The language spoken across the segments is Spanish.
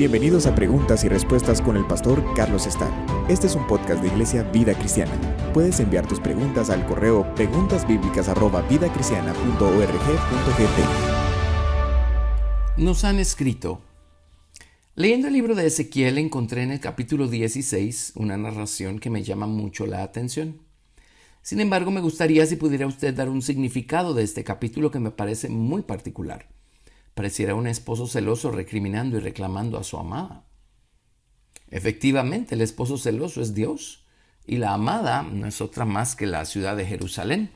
Bienvenidos a Preguntas y Respuestas con el pastor Carlos Estal. Este es un podcast de Iglesia Vida Cristiana. Puedes enviar tus preguntas al correo preguntasbiblicas@vidacristiana.org.gt. Nos han escrito. Leyendo el libro de Ezequiel encontré en el capítulo 16 una narración que me llama mucho la atención. Sin embargo, me gustaría si pudiera usted dar un significado de este capítulo que me parece muy particular. Pareciera un esposo celoso recriminando y reclamando a su amada. Efectivamente, el esposo celoso es Dios y la amada no es otra más que la ciudad de Jerusalén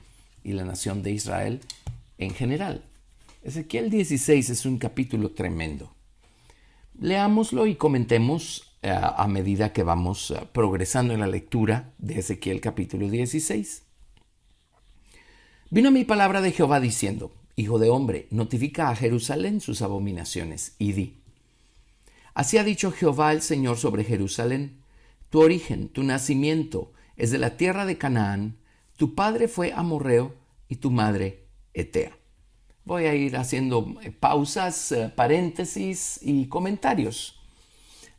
y la nación de Israel en general. Ezequiel 16 es un capítulo tremendo. Leámoslo y comentemos a medida que vamos progresando en la lectura de Ezequiel capítulo 16. Vino mi palabra de Jehová diciendo: Hijo de hombre, notifica a Jerusalén sus abominaciones y di: Así ha dicho Jehová el Señor sobre Jerusalén: tu origen, tu nacimiento es de la tierra de Canaán, tu padre fue amorreo y tu madre etea. Voy a ir haciendo pausas, paréntesis y comentarios.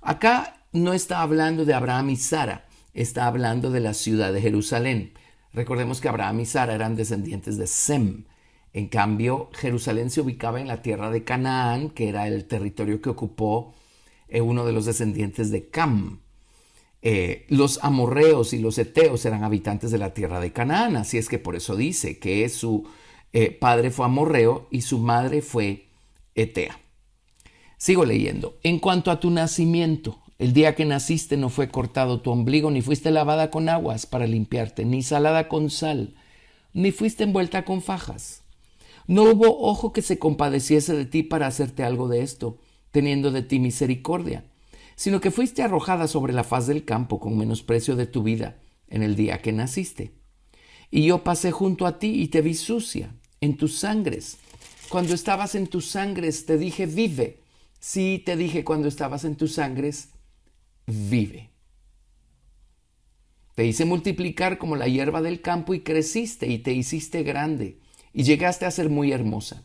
Acá no está hablando de Abraham y Sara, está hablando de la ciudad de Jerusalén. Recordemos que Abraham y Sara eran descendientes de Sem. En cambio, Jerusalén se ubicaba en la tierra de Canaán, que era el territorio que ocupó uno de los descendientes de Cam. Los amorreos y los eteos eran habitantes de la tierra de Canaán, así es que por eso dice que su padre fue amorreo y su madre fue etea. Sigo leyendo. En cuanto a tu nacimiento, el día que naciste no fue cortado tu ombligo, ni fuiste lavada con aguas para limpiarte, ni salada con sal, ni fuiste envuelta con fajas. No hubo ojo que se compadeciese de ti para hacerte algo de esto, teniendo de ti misericordia, sino que fuiste arrojada sobre la faz del campo con menosprecio de tu vida en el día que naciste. Y yo pasé junto a ti y te vi sucia en tus sangres. Cuando estabas en tus sangres te dije, vive. Sí, te dije cuando estabas en tus sangres, vive. Te hice multiplicar como la hierba del campo y creciste y te hiciste grande y llegaste a ser muy hermosa.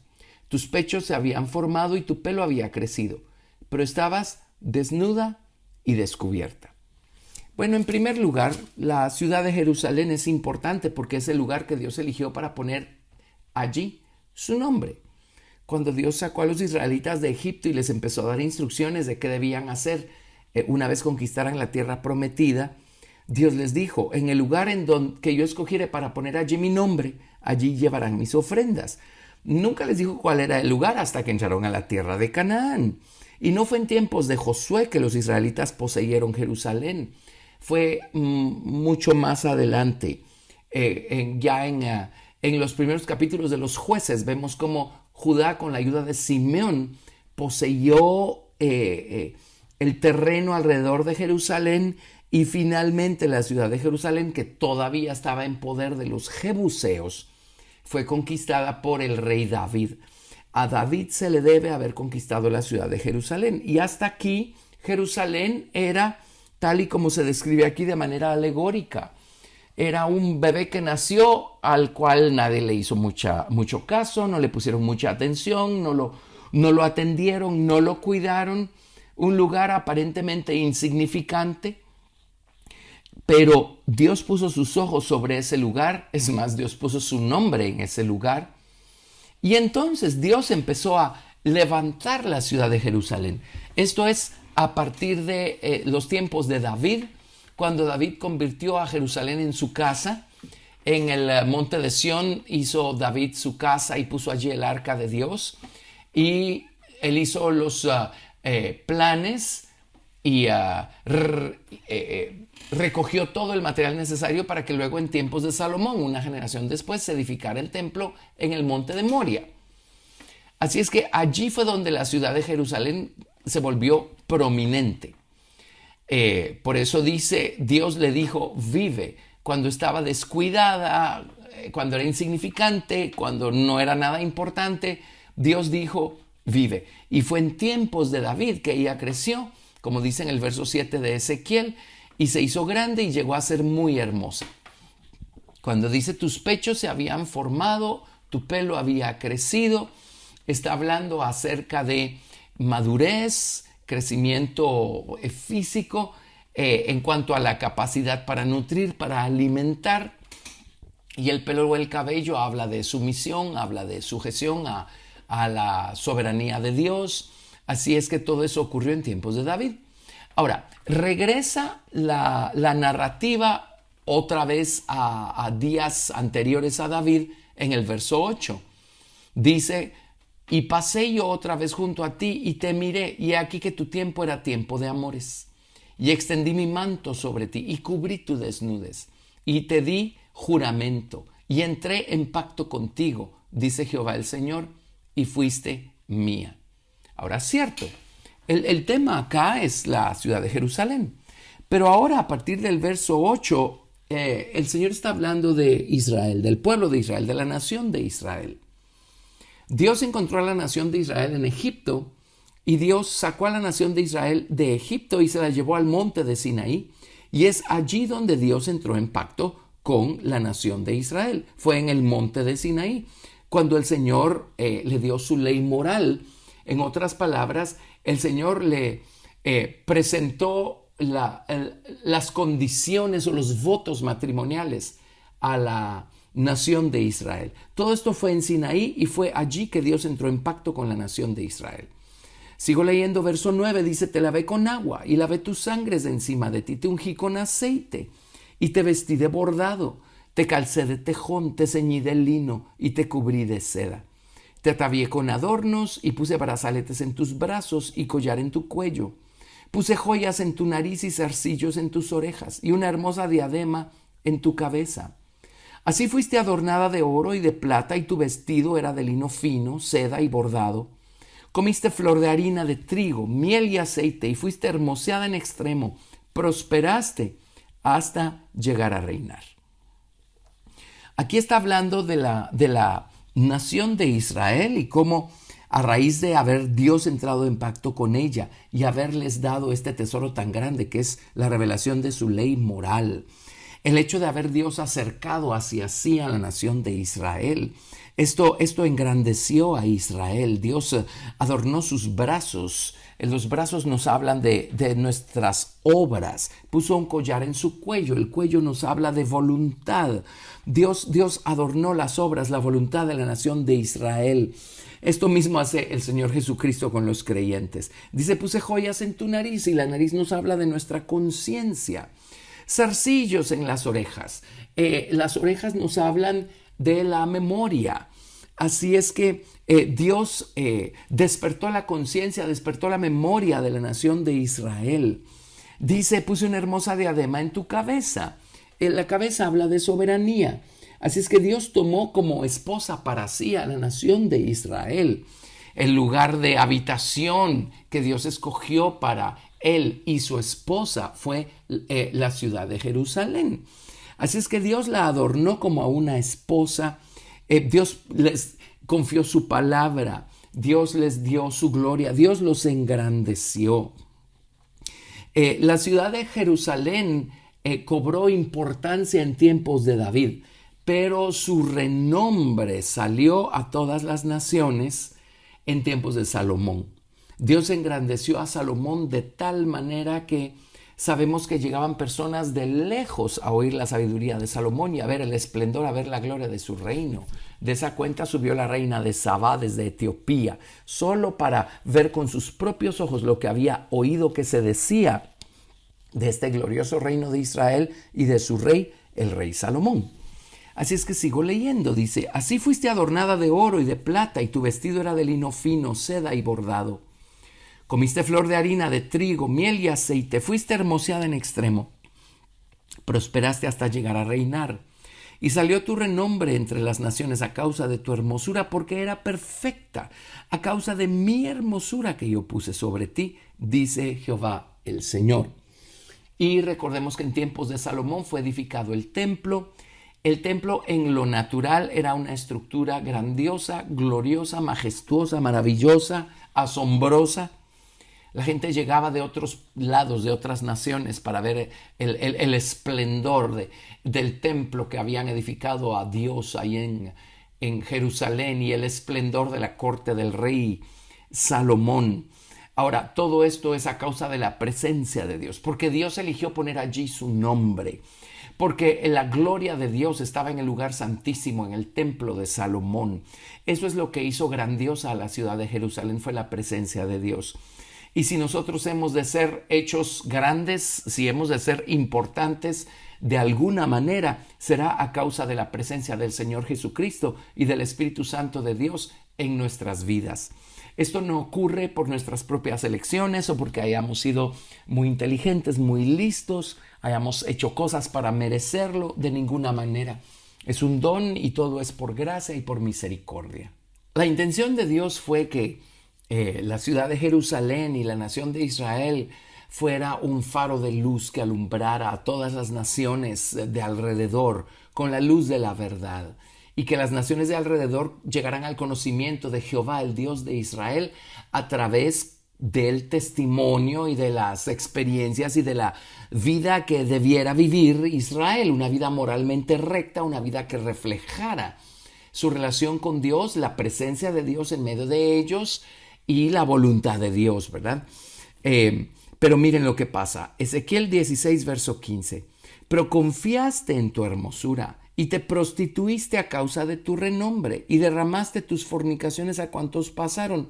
Tus pechos se habían formado y tu pelo había crecido, pero estabas desnuda y descubierta. Bueno, en primer lugar, la ciudad de Jerusalén es importante porque es el lugar que Dios eligió para poner allí su nombre. Cuando Dios sacó a los israelitas de Egipto y les empezó a dar instrucciones de qué debían hacer una vez conquistaran la tierra prometida, Dios les dijo: en el lugar que yo escogiere para poner allí mi nombre, allí llevarán mis ofrendas. Nunca les dijo cuál era el lugar hasta que entraron a la tierra de Canaán. Y no fue en tiempos de Josué que los israelitas poseyeron Jerusalén. Fue mucho más adelante. En los primeros capítulos de los Jueces vemos cómo Judá, con la ayuda de Simeón, poseyó el terreno alrededor de Jerusalén, y finalmente la ciudad de Jerusalén, que todavía estaba en poder de los jebuseos, fue conquistada por el rey David. A David se le debe haber conquistado la ciudad de Jerusalén. Y hasta aquí Jerusalén era tal y como se describe aquí de manera alegórica. Era un bebé que nació al cual nadie le hizo mucho caso, no le pusieron mucha atención, no lo atendieron, no lo cuidaron. Un lugar aparentemente insignificante. Pero Dios puso sus ojos sobre ese lugar, es más, Dios puso su nombre en ese lugar. Y entonces Dios empezó a levantar la ciudad de Jerusalén. Esto es a partir de los tiempos de David, cuando David convirtió a Jerusalén en su casa. En el monte de Sión hizo David su casa y puso allí el arca de Dios. Y él hizo los planes y recogió todo el material necesario para que luego en tiempos de Salomón, una generación después, se edificara el templo en el monte de Moria. Así es que allí fue donde la ciudad de Jerusalén se volvió prominente. Por eso dice, Dios le dijo, vive, cuando estaba descuidada, cuando era insignificante, cuando no era nada importante, Dios dijo, vive. Y fue en tiempos de David que ella creció, como dice en el verso 7 de Ezequiel, y se hizo grande y llegó a ser muy hermosa. Cuando dice tus pechos se habían formado, tu pelo había crecido, está hablando acerca de madurez, crecimiento físico, en cuanto a la capacidad para nutrir, para alimentar. Y el pelo o el cabello habla de sumisión, habla de sujeción a la soberanía de Dios. Así es que todo eso ocurrió en tiempos de David. Ahora, regresa la narrativa otra vez a días anteriores a David en el verso 8. Dice: y pasé yo otra vez junto a ti y te miré, y he aquí que tu tiempo era tiempo de amores. Y extendí mi manto sobre ti y cubrí tu desnudez. Y te di juramento y entré en pacto contigo, dice Jehová el Señor, y fuiste mía. Ahora, cierto, el tema acá es la ciudad de Jerusalén. Pero ahora, a partir del verso 8, el Señor está hablando de Israel, del pueblo de Israel, de la nación de Israel. Dios encontró a la nación de Israel en Egipto, y Dios sacó a la nación de Israel de Egipto y se la llevó al monte de Sinaí. Y es allí donde Dios entró en pacto con la nación de Israel. Fue en el monte de Sinaí, cuando el Señor le dio su ley moral. En otras palabras, el Señor le presentó las condiciones o los votos matrimoniales a la nación de Israel. Todo esto fue en Sinaí y fue allí que Dios entró en pacto con la nación de Israel. Sigo leyendo, verso 9, dice: te lavé con agua y lavé tus sangres de encima de ti, te ungí con aceite y te vestí de bordado, te calcé de tejón, te ceñí de lino y te cubrí de seda. Te atavié con adornos y puse brazaletes en tus brazos y collar en tu cuello. Puse joyas en tu nariz y zarcillos en tus orejas y una hermosa diadema en tu cabeza. Así fuiste adornada de oro y de plata, y tu vestido era de lino fino, seda y bordado. Comiste flor de harina de trigo, miel y aceite, y fuiste hermoseada en extremo. Prosperaste hasta llegar a reinar. Aquí está hablando de la nación de Israel y cómo, a raíz de haber Dios entrado en pacto con ella y haberles dado este tesoro tan grande que es la revelación de su ley moral, el hecho de haber Dios acercado hacia sí a la nación de Israel, esto engrandeció a Israel. Dios adornó sus brazos. Los brazos nos hablan de nuestras obras. Puso un collar en su cuello. El cuello nos habla de voluntad. Dios adornó las obras, la voluntad de la nación de Israel. Esto mismo hace el Señor Jesucristo con los creyentes. Dice: puse joyas en tu nariz, y la nariz nos habla de nuestra conciencia. Zarcillos en las orejas. Las orejas nos hablan de la memoria. Así es que Dios despertó la conciencia, despertó la memoria de la nación de Israel. Dice: puse una hermosa diadema en tu cabeza. La cabeza habla de soberanía. Así es que Dios tomó como esposa para sí a la nación de Israel. El lugar de habitación que Dios escogió para él y su esposa fue la ciudad de Jerusalén. Así es que Dios la adornó como a una esposa. Dios les confió su palabra. Dios les dio su gloria. Dios los engrandeció. La ciudad de Jerusalén cobró importancia en tiempos de David, pero su renombre salió a todas las naciones en tiempos de Salomón. Dios engrandeció a Salomón de tal manera que sabemos que llegaban personas de lejos a oír la sabiduría de Salomón y a ver el esplendor, a ver la gloria de su reino. De esa cuenta subió la reina de Sabá desde Etiopía, solo para ver con sus propios ojos lo que había oído que se decía de este glorioso reino de Israel y de su rey, el rey Salomón. Así es que sigo leyendo, dice: así fuiste adornada de oro y de plata, y tu vestido era de lino fino, seda y bordado. Comiste flor de harina de trigo, miel y aceite, fuiste hermoseada en extremo. Prosperaste hasta llegar a reinar. Y salió tu renombre entre las naciones a causa de tu hermosura, porque era perfecta, a causa de mi hermosura que yo puse sobre ti, dice Jehová el Señor. Y recordemos que en tiempos de Salomón fue edificado el templo. El templo en lo natural era una estructura grandiosa, gloriosa, majestuosa, maravillosa, asombrosa. La gente llegaba de otros lados, de otras naciones, para ver el esplendor del templo que habían edificado a Dios ahí en Jerusalén, y el esplendor de la corte del rey Salomón. Ahora, todo esto es a causa de la presencia de Dios, porque Dios eligió poner allí su nombre, porque la gloria de Dios estaba en el lugar santísimo, en el templo de Salomón. Eso es lo que hizo grandiosa a la ciudad de Jerusalén, fue la presencia de Dios. Y si nosotros hemos de ser hechos grandes, si hemos de ser importantes de alguna manera, será a causa de la presencia del Señor Jesucristo y del Espíritu Santo de Dios en nuestras vidas. Esto no ocurre por nuestras propias elecciones o porque hayamos sido muy inteligentes, muy listos, hayamos hecho cosas para merecerlo, de ninguna manera. Es un don y todo es por gracia y por misericordia. La intención de Dios fue que la ciudad de Jerusalén y la nación de Israel fuera un faro de luz que alumbrara a todas las naciones de alrededor con la luz de la verdad, y que las naciones de alrededor llegaran al conocimiento de Jehová, el Dios de Israel, a través del testimonio y de las experiencias y de la vida que debiera vivir Israel, una vida moralmente recta, una vida que reflejara su relación con Dios, la presencia de Dios en medio de ellos y la voluntad de Dios, ¿verdad? Pero miren lo que pasa. Ezequiel 16, verso 15. Pero confiaste en tu hermosura y te prostituiste a causa de tu renombre y derramaste tus fornicaciones a cuantos pasaron.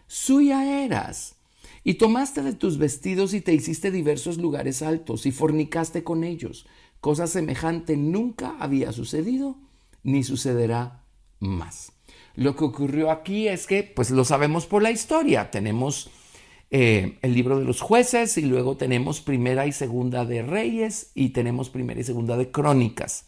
Suya eras. Y tomaste de tus vestidos y te hiciste diversos lugares altos y fornicaste con ellos. Cosa semejante nunca había sucedido ni sucederá más. Lo que ocurrió aquí es que, pues lo sabemos por la historia. Tenemos el libro de los jueces y luego tenemos primera y segunda de Reyes y tenemos primera y segunda de Crónicas.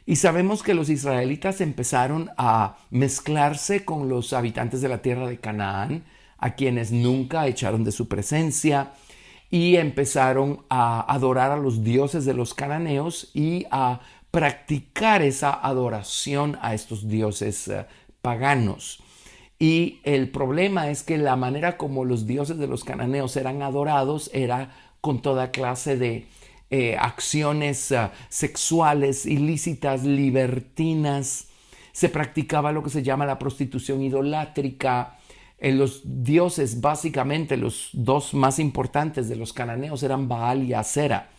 Y sabemos que los israelitas empezaron a mezclarse con los habitantes de la tierra de Canaán, a quienes nunca echaron de su presencia, y empezaron a adorar a los dioses de los cananeos y a practicar esa adoración a estos dioses paganos. Y el problema es que la manera como los dioses de los cananeos eran adorados era con toda clase de acciones sexuales ilícitas, libertinas. Se practicaba lo que se llama la prostitución idolátrica. Los dioses, básicamente los dos más importantes de los cananeos, eran Baal y Asera.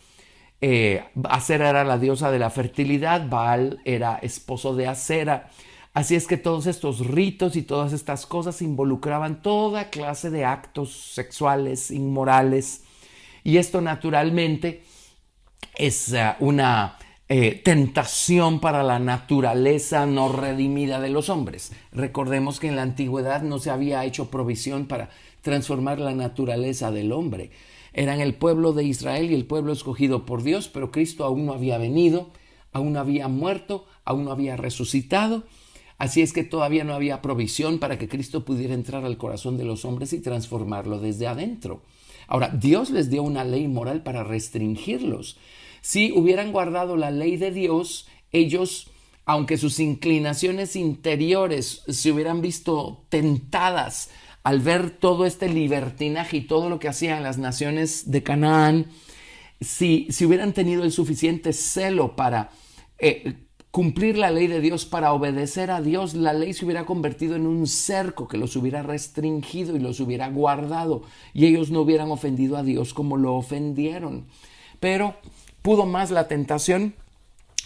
Asera era la diosa de la fertilidad, Baal era esposo de Asera. Así es que todos estos ritos y todas estas cosas involucraban toda clase de actos sexuales inmorales. Y esto naturalmente es una tentación para la naturaleza no redimida de los hombres. Recordemos que en la antigüedad no se había hecho provisión para transformar la naturaleza del hombre. Eran el pueblo de Israel y el pueblo escogido por Dios, pero Cristo aún no había venido, aún no había muerto, aún no había resucitado. Así es que todavía no había provisión para que Cristo pudiera entrar al corazón de los hombres y transformarlo desde adentro. Ahora, Dios les dio una ley moral para restringirlos. Si hubieran guardado la ley de Dios, ellos, aunque sus inclinaciones interiores se hubieran visto tentadas al ver todo este libertinaje y todo lo que hacían las naciones de Canaán, si hubieran tenido el suficiente celo para cumplir la ley de Dios, para obedecer a Dios, la ley se hubiera convertido en un cerco que los hubiera restringido y los hubiera guardado, y ellos no hubieran ofendido a Dios como lo ofendieron. Pero pudo más la tentación,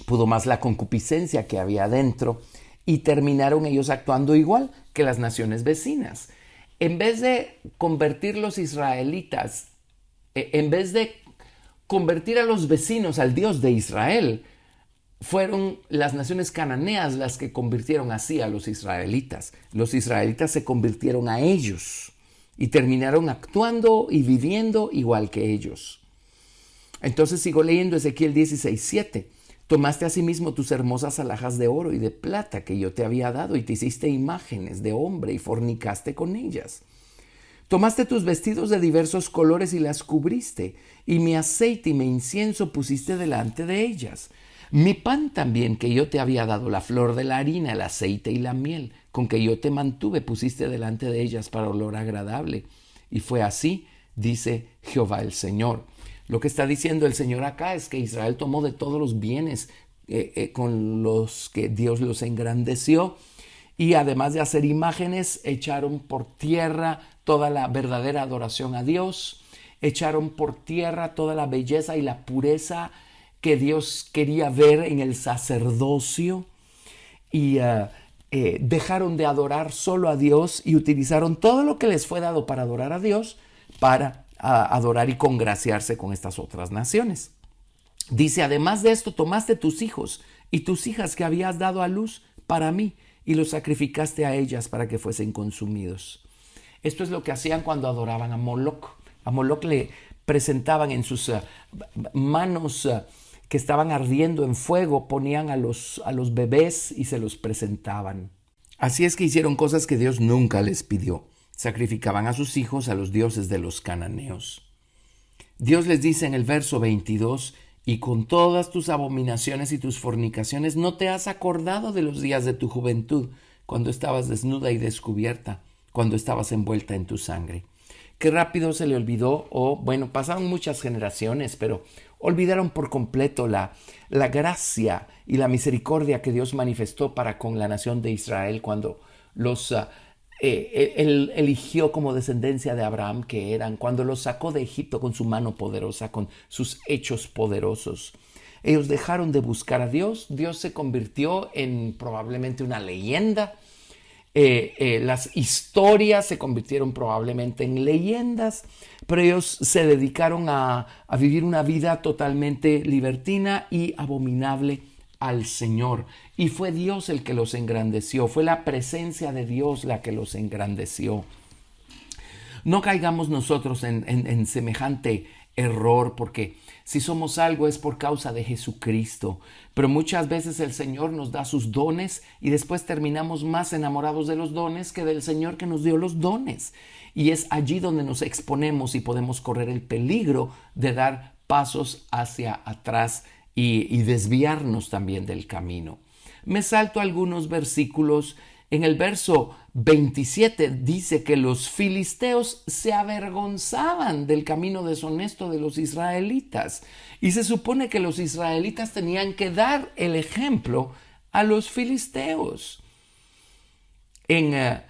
pudo más la concupiscencia que había dentro, y terminaron ellos actuando igual que las naciones vecinas. En vez de convertir los israelitas, en vez de convertir a los vecinos al Dios de Israel, fueron las naciones cananeas las que convirtieron así a los israelitas. Los israelitas se convirtieron a ellos y terminaron actuando y viviendo igual que ellos. Entonces sigo leyendo Ezequiel 16:7. Tomaste asimismo tus hermosas alhajas de oro y de plata que yo te había dado y te hiciste imágenes de hombre y fornicaste con ellas. Tomaste tus vestidos de diversos colores y las cubriste, y mi aceite y mi incienso pusiste delante de ellas. Mi pan también que yo te había dado, la flor de la harina, el aceite y la miel, con que yo te mantuve, pusiste delante de ellas para olor agradable. Y fue así, dice Jehová el Señor. Lo que está diciendo el Señor acá es que Israel tomó de todos los bienes con los que Dios los engrandeció Y además de hacer imágenes, echaron por tierra toda la verdadera adoración a Dios, echaron por tierra toda la belleza y la pureza que Dios quería ver en el sacerdocio, y dejaron de adorar solo a Dios y utilizaron todo lo que les fue dado para adorar a Dios para adorar y congraciarse con estas otras naciones. Dice, además de esto, tomaste tus hijos y tus hijas que habías dado a luz para mí y los sacrificaste a ellas para que fuesen consumidos. Esto es lo que hacían cuando adoraban a Moloc. A Moloc le presentaban en sus manos que estaban ardiendo en fuego, ponían a los bebés y se los presentaban. Así es que hicieron cosas que Dios nunca les pidió. Sacrificaban a sus hijos a los dioses de los cananeos. Dios les dice en el verso 22, y con todas tus abominaciones y tus fornicaciones no te has acordado de los días de tu juventud, cuando estabas desnuda y descubierta, cuando estabas envuelta en tu sangre. Qué rápido se le olvidó, pasaron muchas generaciones, pero olvidaron por completo la gracia y la misericordia que Dios manifestó para con la nación de Israel cuando él eligió como descendencia de Abraham que eran, cuando los sacó de Egipto con su mano poderosa, con sus hechos poderosos. Ellos dejaron de buscar a Dios, Dios se convirtió en probablemente una leyenda. Las historias se convirtieron probablemente en leyendas, pero ellos se dedicaron a vivir una vida totalmente libertina y abominable al Señor. Y fue Dios el que los engrandeció, fue la presencia de Dios la que los engrandeció. No caigamos nosotros en semejante error, porque si somos algo es por causa de Jesucristo, pero muchas veces el Señor nos da sus dones y después terminamos más enamorados de los dones que del Señor que nos dio los dones, y es allí donde nos exponemos y podemos correr el peligro de dar pasos hacia atrás y desviarnos también del camino. Me salto algunos versículos. En el verso 27 dice que los filisteos se avergonzaban del camino deshonesto de los israelitas. Y se supone que los israelitas tenían que dar el ejemplo a los filisteos. En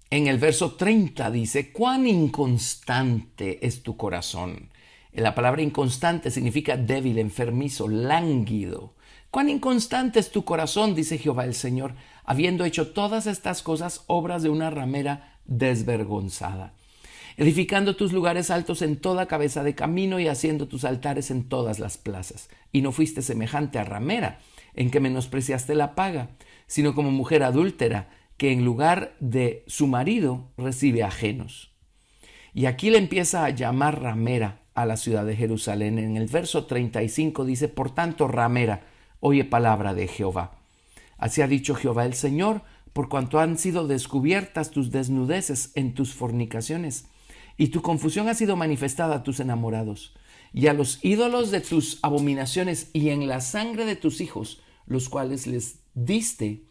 el verso 30 dice, ¿cuán inconstante es tu corazón? La palabra inconstante significa débil, enfermizo, lánguido. Cuán inconstante es tu corazón, dice Jehová el Señor, habiendo hecho todas estas cosas, obras de una ramera desvergonzada, edificando tus lugares altos en toda cabeza de camino y haciendo tus altares en todas las plazas. Y no fuiste semejante a ramera, en que menospreciaste la paga, sino como mujer adúltera, que en lugar de su marido recibe ajenos. Y aquí le empieza a llamar ramera a la ciudad de Jerusalén. En el verso 35 dice, por tanto, ramera, oye palabra de Jehová. Así ha dicho Jehová el Señor, por cuanto han sido descubiertas tus desnudeces en tus fornicaciones, y tu confusión ha sido manifestada a tus enamorados, y a los ídolos de tus abominaciones, y en la sangre de tus hijos, los cuales les diste.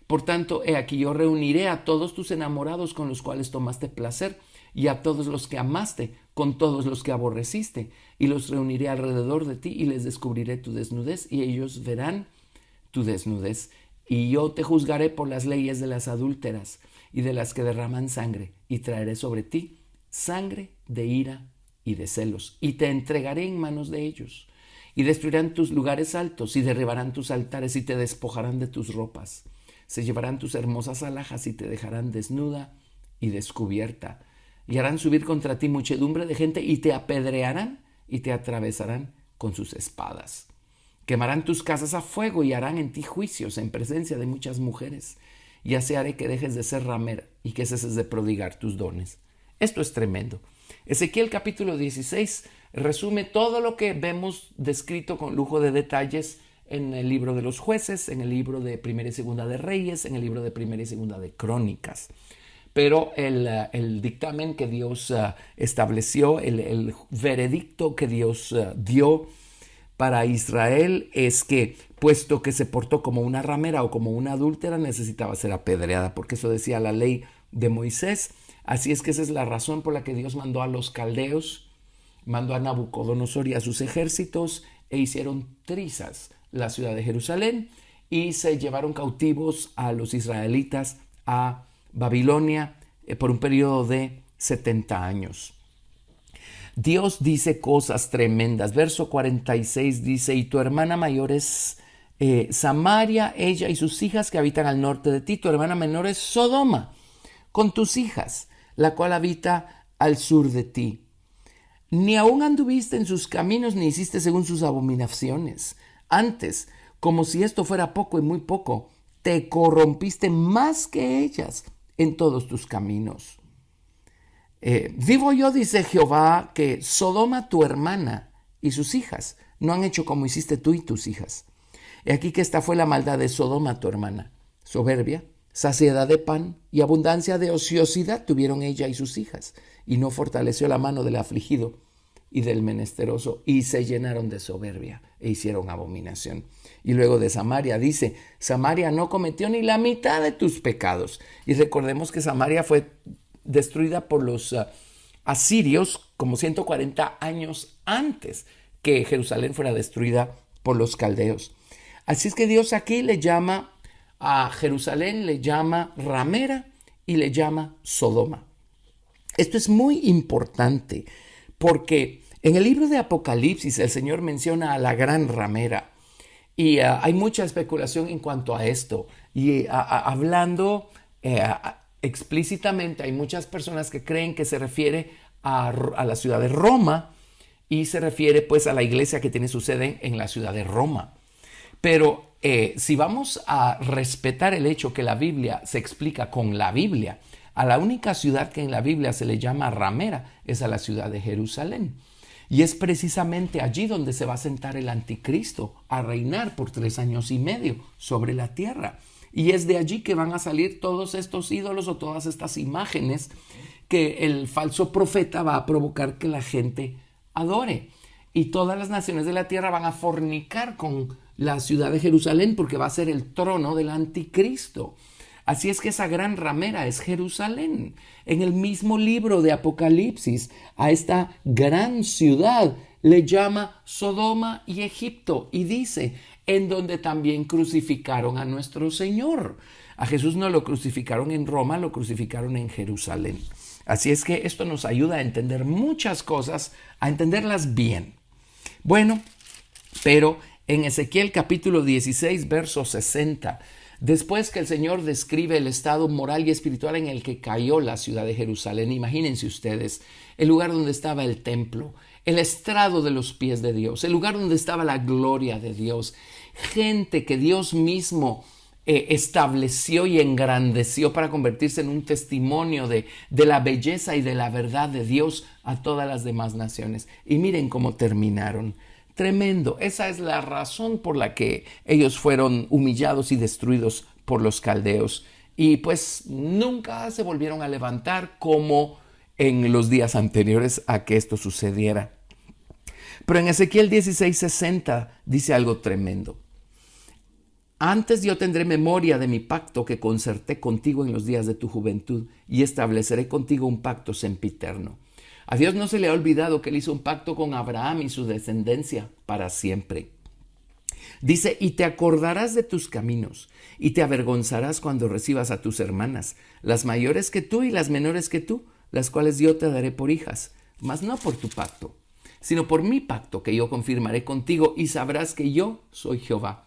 Por tanto, he aquí yo reuniré a todos tus enamorados con los cuales tomaste placer, y a todos los que amaste, con todos los que aborreciste, y los reuniré alrededor de ti, y les descubriré tu desnudez, y ellos verán tu desnudez. Y yo te juzgaré por las leyes de las adúlteras y de las que derraman sangre, y traeré sobre ti sangre de ira y de celos, y te entregaré en manos de ellos, y destruirán tus lugares altos, y derribarán tus altares, y te despojarán de tus ropas. Se llevarán tus hermosas alhajas, y te dejarán desnuda y descubierta. Y harán subir contra ti muchedumbre de gente, y te apedrearán, y te atravesarán con sus espadas. Quemarán tus casas a fuego, y harán en ti juicios en presencia de muchas mujeres. Y así haré que dejes de ser ramera, y que ceses de prodigar tus dones. Esto es tremendo. Ezequiel capítulo 16 resume todo lo que vemos descrito con lujo de detalles en el libro de los jueces, en el libro de Primera y Segunda de Reyes, en el libro de Primera y Segunda de Crónicas. Pero el dictamen que Dios estableció, el veredicto que Dios dio para Israel es que, puesto que se portó como una ramera o como una adúltera, necesitaba ser apedreada, porque eso decía la ley de Moisés. Así es que esa es la razón por la que Dios mandó a los caldeos, mandó a Nabucodonosor y a sus ejércitos, e hicieron trizas la ciudad de Jerusalén, y se llevaron cautivos a los israelitas a Babilonia por un periodo de 70 años. Dios dice cosas tremendas. Verso 46 dice: y tu hermana mayor es Samaria, ella y sus hijas que habitan al norte de ti. Tu hermana menor es Sodoma, con tus hijas, la cual habita al sur de ti. Ni aún anduviste en sus caminos, ni hiciste según sus abominaciones. Antes, como si esto fuera poco y muy poco, te corrompiste más que ellas en todos tus caminos. Vivo yo, dice Jehová, que Sodoma tu hermana y sus hijas no han hecho como hiciste tú y tus hijas. He aquí que esta fue la maldad de Sodoma tu hermana: soberbia, saciedad de pan y abundancia de ociosidad tuvieron ella y sus hijas, y no fortaleció la mano del afligido y del menesteroso, y se llenaron de soberbia e hicieron abominación. Y luego de Samaria dice: Samaria no cometió ni la mitad de tus pecados. Y recordemos que Samaria fue destruida por los asirios como 140 años antes que Jerusalén fuera destruida por los caldeos. Así es que Dios aquí le llama a Jerusalén, le llama ramera y le llama Sodoma. Esto es muy importante porque en el libro de Apocalipsis el Señor menciona a la gran ramera y hay mucha especulación en cuanto a esto. Y hablando explícitamente, hay muchas personas que creen que se refiere a la ciudad de Roma y se refiere pues a la iglesia que tiene su sede en la ciudad de Roma. Pero si vamos a respetar el hecho que la Biblia se explica con la Biblia, a la única ciudad que en la Biblia se le llama ramera es a la ciudad de Jerusalén. Y es precisamente allí donde se va a sentar el anticristo a reinar por 3 años y medio sobre la tierra. Y es de allí que van a salir todos estos ídolos o todas estas imágenes que el falso profeta va a provocar que la gente adore. Y todas las naciones de la tierra van a fornicar con la ciudad de Jerusalén porque va a ser el trono del anticristo. Así es que esa gran ramera es Jerusalén. En el mismo libro de Apocalipsis, a esta gran ciudad le llama Sodoma y Egipto y dice: en donde también crucificaron a nuestro Señor. A Jesús no lo crucificaron en Roma, lo crucificaron en Jerusalén. Así es que esto nos ayuda a entender muchas cosas, a entenderlas bien. Bueno, pero en Ezequiel capítulo 16, verso 60, después que el Señor describe el estado moral y espiritual en el que cayó la ciudad de Jerusalén, imagínense ustedes el lugar donde estaba el templo, el estrado de los pies de Dios, el lugar donde estaba la gloria de Dios, gente que Dios mismo estableció y engrandeció para convertirse en un testimonio de la belleza y de la verdad de Dios a todas las demás naciones. Y miren cómo terminaron. Tremendo. Esa es la razón por la que ellos fueron humillados y destruidos por los caldeos. Y pues nunca se volvieron a levantar como en los días anteriores a que esto sucediera. Pero en Ezequiel 16:60 dice algo tremendo. Antes yo tendré memoria de mi pacto que concerté contigo en los días de tu juventud y estableceré contigo un pacto sempiterno. A Dios no se le ha olvidado que él hizo un pacto con Abraham y su descendencia para siempre. Dice: y te acordarás de tus caminos y te avergonzarás cuando recibas a tus hermanas, las mayores que tú y las menores que tú, las cuales yo te daré por hijas, mas no por tu pacto, sino por mi pacto que yo confirmaré contigo, y sabrás que yo soy Jehová,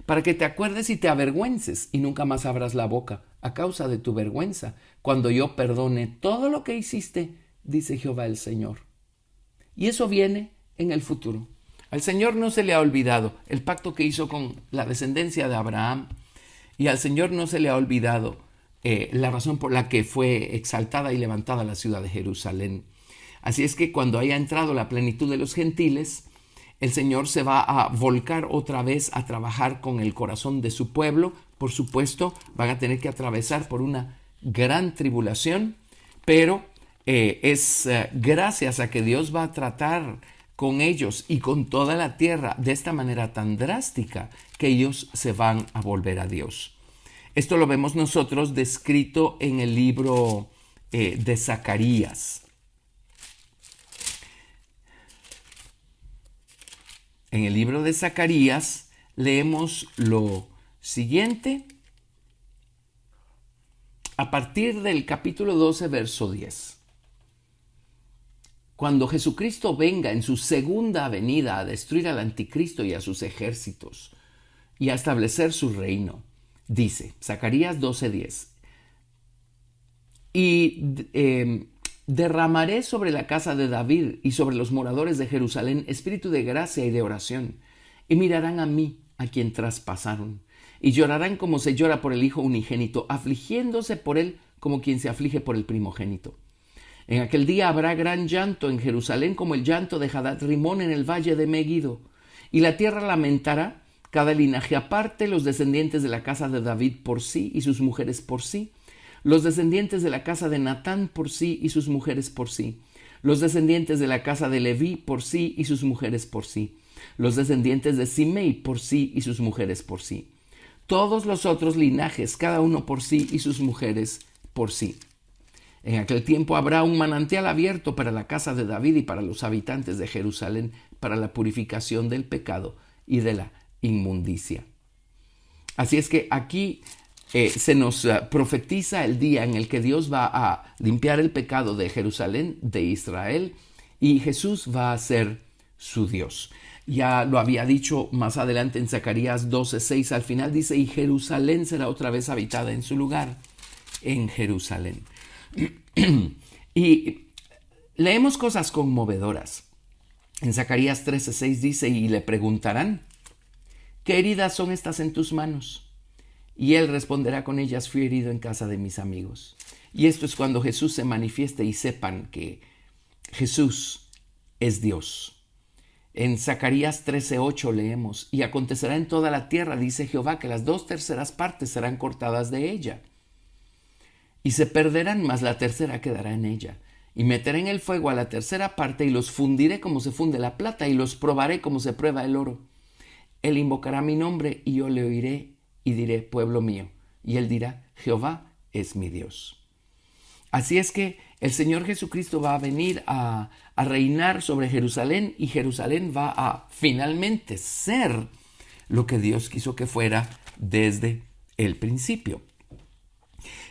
para que te acuerdes y te avergüences y nunca más abras la boca a causa de tu vergüenza, cuando yo perdone todo lo que hiciste, dice Jehová el Señor. Y eso viene en el futuro. Al Señor no se le ha olvidado el pacto que hizo con la descendencia de Abraham, y al Señor no se le ha olvidado la razón por la que fue exaltada y levantada la ciudad de Jerusalén. Así es que cuando haya entrado la plenitud de los gentiles, el Señor se va a volcar otra vez a trabajar con el corazón de su pueblo. Por supuesto, van a tener que atravesar por una gran tribulación, pero es gracias a que Dios va a tratar con ellos y con toda la tierra de esta manera tan drástica que ellos se van a volver a Dios. Esto lo vemos nosotros descrito en el libro de Zacarías. En el libro de Zacarías leemos lo siguiente, a partir del capítulo 12, verso 10. Cuando Jesucristo venga en su segunda venida a destruir al anticristo y a sus ejércitos y a establecer su reino, dice Zacarías 12:10, y derramaré sobre la casa de David y sobre los moradores de Jerusalén espíritu de gracia y de oración, y mirarán a mí, a quien traspasaron, y llorarán como se llora por el hijo unigénito, afligiéndose por él como quien se aflige por el primogénito. En aquel día habrá gran llanto en Jerusalén, como el llanto de Hadad Rimón en el valle de Megiddo, y la tierra lamentará, cada linaje aparte, los descendientes de la casa de David por sí y sus mujeres por sí, los descendientes de la casa de Natán por sí y sus mujeres por sí, los descendientes de la casa de Leví por sí y sus mujeres por sí, los descendientes de Simei por sí y sus mujeres por sí, todos los otros linajes, cada uno por sí y sus mujeres por sí. En aquel tiempo habrá un manantial abierto para la casa de David y para los habitantes de Jerusalén, para la purificación del pecado y de la inmundicia. Así es que aquí se nos profetiza el día en el que Dios va a limpiar el pecado de Jerusalén, de Israel, y Jesús va a ser su Dios. Ya lo había dicho más adelante en Zacarías 12:6, al final dice, y Jerusalén será otra vez habitada en su lugar, en Jerusalén. Y leemos cosas conmovedoras. En Zacarías 13:6 dice, y le preguntarán, ¿qué heridas son estas en tus manos? Y él responderá, con ellas fui herido en casa de mis amigos. Y esto es cuando Jesús se manifieste y sepan que Jesús es Dios. En Zacarías 13:8 leemos, y acontecerá en toda la tierra, dice Jehová, que las 2/3 partes serán cortadas de ella. Y se perderán, mas la tercera quedará en ella. Y meteré en el fuego a la tercera parte, y los fundiré como se funde la plata, y los probaré como se prueba el oro. Él invocará mi nombre, y yo le oiré, y diré, pueblo mío. Y él dirá, Jehová es mi Dios. Así es que el Señor Jesucristo va a venir a reinar sobre Jerusalén, y Jerusalén va a finalmente ser lo que Dios quiso que fuera desde el principio.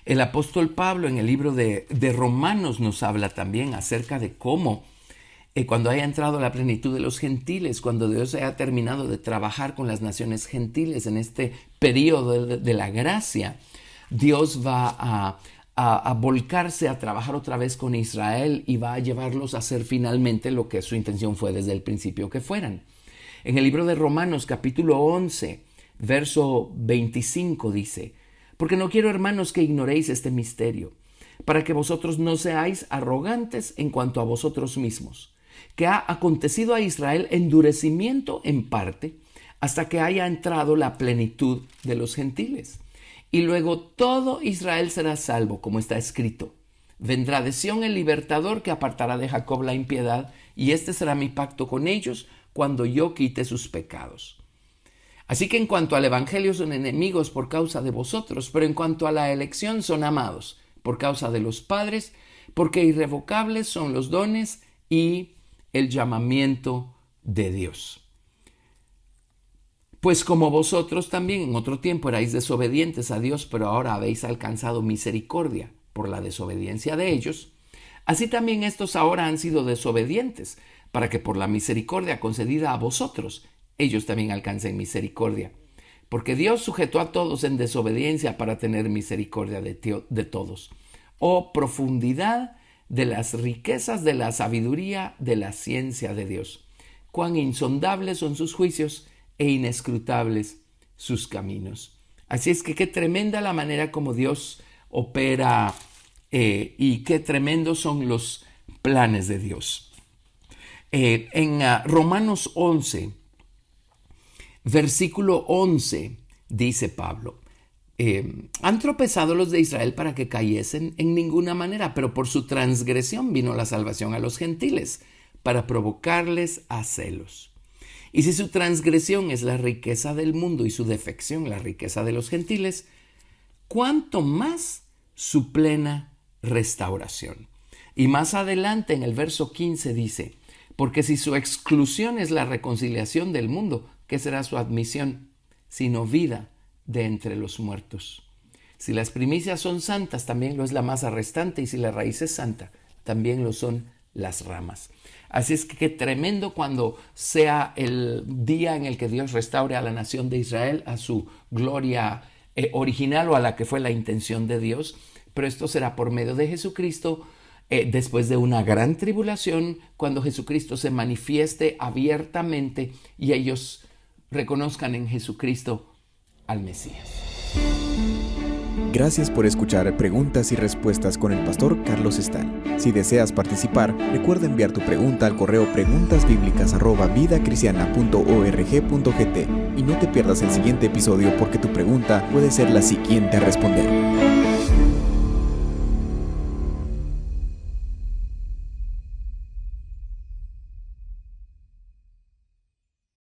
El apóstol Pablo en el libro de Romanos nos habla también acerca de cómo cuando haya entrado la plenitud de los gentiles, cuando Dios haya terminado de trabajar con las naciones gentiles en este periodo de la gracia, Dios va a volcarse a trabajar otra vez con Israel y va a llevarlos a hacer finalmente lo que su intención fue desde el principio que fueran. En el libro de Romanos capítulo 11, verso 25 dice, porque no quiero, hermanos, que ignoréis este misterio, para que vosotros no seáis arrogantes en cuanto a vosotros mismos, que ha acontecido a Israel endurecimiento en parte, hasta que haya entrado la plenitud de los gentiles. Y luego todo Israel será salvo, como está escrito. Vendrá de Sión el libertador que apartará de Jacob la impiedad, y este será mi pacto con ellos cuando yo quite sus pecados. Así que en cuanto al evangelio son enemigos por causa de vosotros, pero en cuanto a la elección son amados por causa de los padres, porque irrevocables son los dones y el llamamiento de Dios. Pues como vosotros también en otro tiempo erais desobedientes a Dios, pero ahora habéis alcanzado misericordia por la desobediencia de ellos, así también estos ahora han sido desobedientes, para que por la misericordia concedida a vosotros, ellos también alcancen misericordia. Porque Dios sujetó a todos en desobediencia para tener misericordia de todos. Oh profundidad de las riquezas de la sabiduría de la ciencia de Dios. Cuán insondables son sus juicios e inescrutables sus caminos. Así es que qué tremenda la manera como Dios opera y qué tremendos son los planes de Dios. En Romanos 11, versículo 11, dice Pablo, han tropezado los de Israel para que cayesen en ninguna manera, pero por su transgresión vino la salvación a los gentiles, para provocarles a celos. Y si su transgresión es la riqueza del mundo y su defección la riqueza de los gentiles, ¿cuánto más su plena restauración? Y más adelante en el verso 15 dice, porque si su exclusión es la reconciliación del mundo, ¿qué será su admisión? Sino vida, de entre los muertos. Si las primicias son santas, también lo es la masa restante, y si la raíz es santa, también lo son las ramas. Así es que qué tremendo cuando sea el día en el que Dios restaure a la nación de Israel a su gloria original o a la que fue la intención de Dios. Pero esto será por medio de Jesucristo, después de una gran tribulación, cuando Jesucristo se manifieste abiertamente y ellos reconozcan en Jesucristo al Mesías. Gracias por escuchar Preguntas y Respuestas con el pastor Carlos Estal. Si deseas participar, recuerda enviar tu pregunta al correo preguntasbiblicas@vidacristiana.org.gt y no te pierdas el siguiente episodio porque tu pregunta puede ser la siguiente a responder.